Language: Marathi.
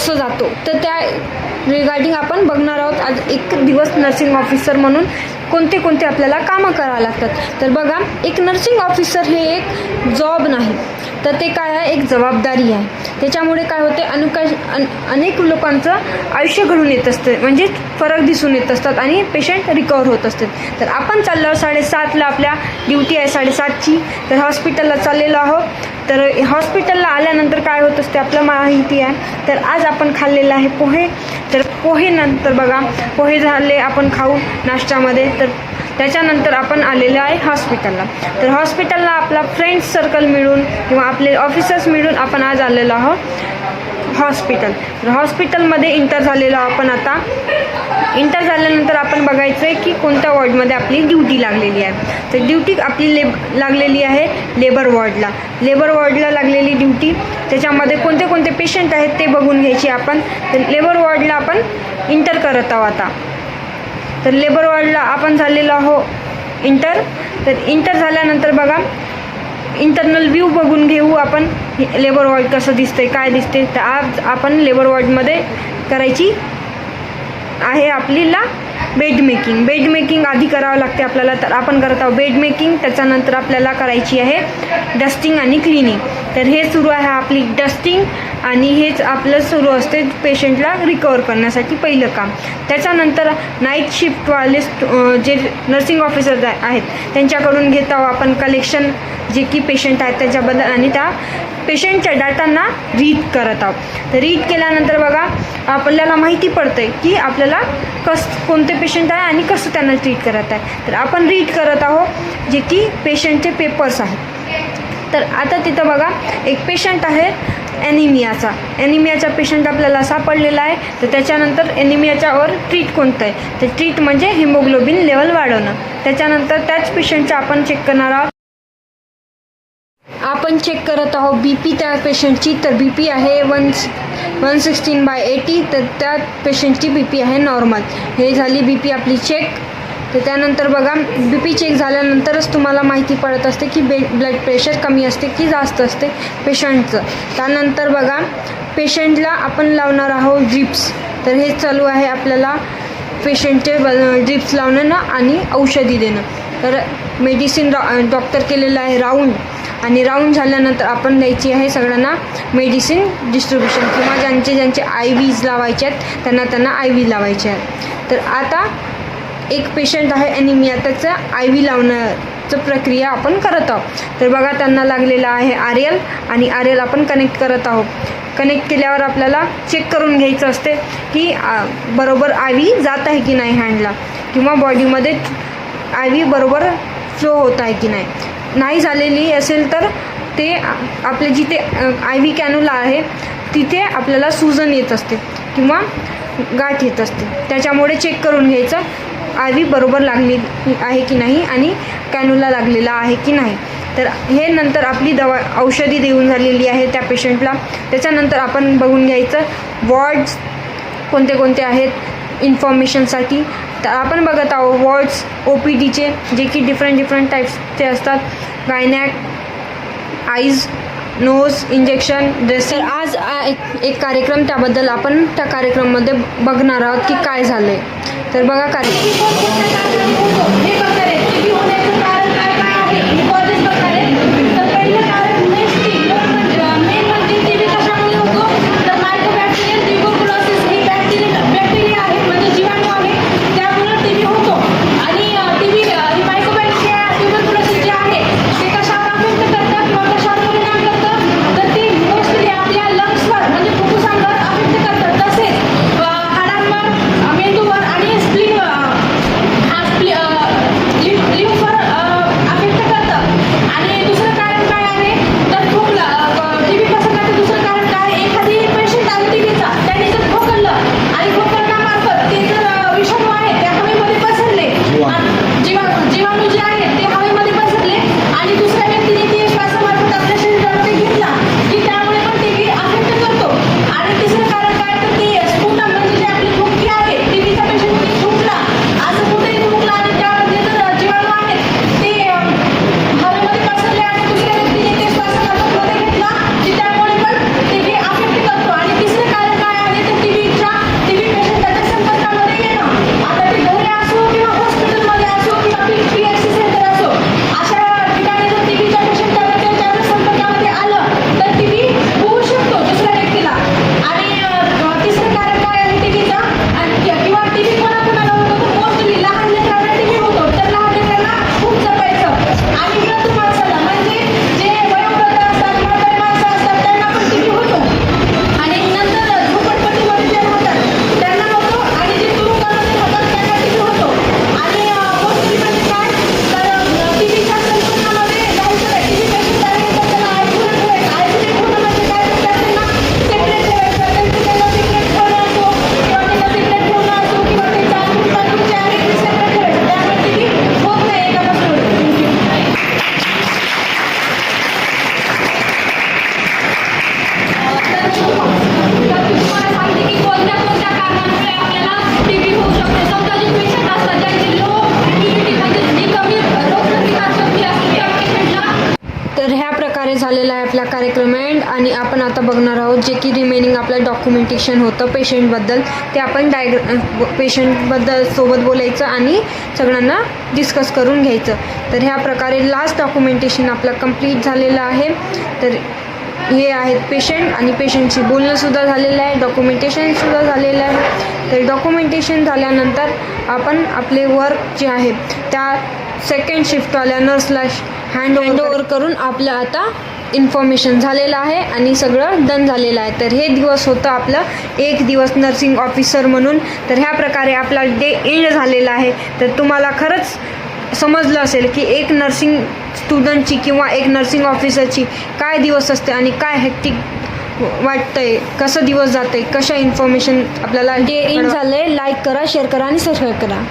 कसं जातो, तर त्या रिगार्डिंग आपण बघणार आहोत. आज एक दिवस नर्सिंग ऑफिसर म्हणून कोणते कोणते आपल्याला कामं करावं लागतात. तर बघा, एक नर्सिंग ऑफिसर हे एक जॉब नाही, तर ते काय आहे, एक जबाबदारी आहे. त्याच्यामुळे काय होते, अनेक लोकांचं आयुष्य घडून येत असते, म्हणजे फरक दिसून येत असतात आणि पेशंट रिकवर होत असतात. तर आपण चाललो 7:30ला, आपल्या ड्युटी आहे 7:30ची. तर हॉस्पिटलला चाललेलो आहोत. तर हॉस्पिटलला आल्यानंतर काय होत असते आपलं माहिती आहे. तर आज आपण खाल्लेलं आहे पोहे. तर पोहे नंतर बघा, पोहे झाले आपण खाऊ नाश्त्यामध्ये. तर त्याच्यानंतर आपण आलेलो आहे हॉस्पिटलला. तर हॉस्पिटलला आपला फ्रेंड्स सर्कल मिळून किंवा आपले ऑफिसर्स मिळून आपण आज आलेलो आहोत हॉस्पिटल. तर हॉस्पिटलमध्ये इंटर झालेलो आपण. आता इंटर झाल्यानंतर आपण बघायचं आहे की कोणत्या वॉर्डमध्ये आपली ड्युटी लागलेली आहे. तर ड्युटी आपली लागलेली आहे लेबर वॉर्डला. लेबर वॉर्डला लागलेली ड्युटी, त्याच्यामध्ये कोणते कोणते पेशंट आहेत ते बघून घ्यायचे आपण. तर लेबर वॉर्डला आपण इंटर करत आहोत आता. तर लेबर वॉर्डला आपण झालेलो आहो इंटर. तर इंटर झाल्यानंतर बघा, इंटरनल व्ह्यू बघून घेऊ आपण, लेबर वॉर्ड कसं दिसतंय, काय दिसते. तर आज आपण लेबर वॉर्डमध्ये करायची आहे आपल्याला बेड मेकिंग आधी करावं लागते आपल्याला. तर आपण करत आहोत बेड मेकिंग. त्याच्यानंतर आपल्याला करायची आहे डस्टिंग आणि क्लिनिंग. तर हे सुरू आहे आपली डस्टिंग, आणि हेच आपलं सुरू असते पेशंटला रिकवर करण्यासाठी पहिलं काम. त्याच्यानंतर नाईट शिफ्टवाले जे नर्सिंग ऑफिसर आहेत त्यांच्याकडून घेत आहोत आपण कलेक्शन, जे की पेशंट आहेत त्याच्याबद्दल, आणि त्या पेशंटच्या डाटांना रीड करत आहोत. तर रीड केल्यानंतर बघा, आपल्याला माहिती पडतं की आपल्याला कोणते पेशंट आहे आणि कसं त्यांना ट्रीट करत आहे. तर आपण रीड करत आहोत जे की पेशंटचे पेपर्स आहेत. तर आता तिथं बघा, एक पेशंट आहे ॲनिमियाचा पेशंट आपल्याला सापडलेला आहे. तर त्याच्यानंतर ॲनिमियाच्यावर ट्रीट कोणतं आहे, तर ट्रीट म्हणजे हिमोग्लोबिन लेवल वाढवणं. त्याच्यानंतर त्याच पेशंटचं आपण चेक करणार आहोत. आपण चेक करत आहोत BP त्या पेशंटची. तर BP आहे 116/80. तर त्या पेशंटची BP आहे नॉर्मल. हे झाली BP आपली चेक. तर त्यानंतर बघा, BP चेक झाल्यानंतरच तुम्हाला माहिती पडत असते की ब्लड प्रेशर कमी असते की जास्त असते पेशंटचं. त्यानंतर बघा, पेशंटला आपण लावणार आहोत ड्रिप्स. तर हे चालू आहे आपल्याला पेशंटचे ड्रिप्स लावणं आणि औषधी देणं. तर मेडिसिन डॉक्टर केलेलं आहे राऊंड, आणि राऊंड झाल्यानंतर आपण द्यायची आहे सगळ्यांना मेडिसिन डिस्ट्रीब्युशन, किंवा ज्यांचे IVs लावायचे आहेत त्यांना IV लावायचे आहेत. तर आता एक पेशंट आहे ॲनिमिया, त्याचं IV लावण्याचं प्रक्रिया आपण करत आहोत. तर बघा, त्यांना लागलेला आहे RL, आणि RL आपण कनेक्ट करत आहोत. कनेक्ट केल्यावर आपल्याला चेक करून घ्यायचं असते की बरोबर IV जात आहे की नाही हँडला, किंवा बॉडीमध्ये IV बरोबर फ्लो होत आहे की नाही झालेली असेल तर ते आपले जिथे IV कॅन्युला आहे तिथे आपल्याला सूजन येत असते किंवा गाठ येत असते. त्याच्यामुळे चेक करून घ्यायचं IV बरोबर लागली आहे की नाही आणि कॅन्युला लागलेला आहे की नाही. तर हे नंतर आपली औषधी देऊन झालेली आहे त्या पेशंटला. त्याच्यानंतर आपण बघून घ्यायचं वॉर्ड्स कोणते कोणते आहेत इन्फॉर्मेशनसाठी. तर आपण बघत आहोत वॉर्ड्स OPDचे, जे की डिफरंट टाईप्सचे असतात. Gynaec, eyes, nose, injection, dressing. आज एक कार्यक्रम, त्याबद्दल आपण त्या कार्यक्रममध्ये बघणार आहोत की काय झालं आहे. तर बघा आणि आपण आता बघणार आहोत जे की रिमेनिंग आपलं डॉक्युमेंटेशन होतं पेशंटबद्दल, ते आपण पेशंटबद्दल सोबत बोलायचं आणि सगळ्यांना डिस्कस करून घ्यायचं. तर ह्या प्रकारे लास्ट डॉक्युमेंटेशन आपलं कंप्लीट झालेलं आहे. तर हे आहेत पेशंट आणि पेशंटशी बोलणंसुद्धा झालेलं आहे, डॉक्युमेंटेशनसुद्धा झालेलं आहे. तर डॉक्युमेंटेशन झाल्यानंतर आपण आपले वर्क जे आहे त्या सेकंड शिफ्टवाल्या नर्सला हँडओव्हर करून आपलं आता इन्फॉर्मेशन झालेलं आहे आणि सगळं डन झालेलं आहे. तर हे दिवस होतं आपलं 1 दिवस नर्सिंग ऑफिसर म्हणून. तर ह्या प्रकारे आपला डे एंड झालेला आहे. तर तुम्हाला खरंच समजलं असेल की एक नर्सिंग स्टुडंटची किंवा एक नर्सिंग ऑफिसरची काय दिवस असते आणि काय हेक्टिक वाटतंय, कसं दिवस जातंय, कशा इन्फॉर्मेशन आपल्याला डे एंड झालंय. लाईक करा, शेअर करा आणि सबस्क्राईब करा.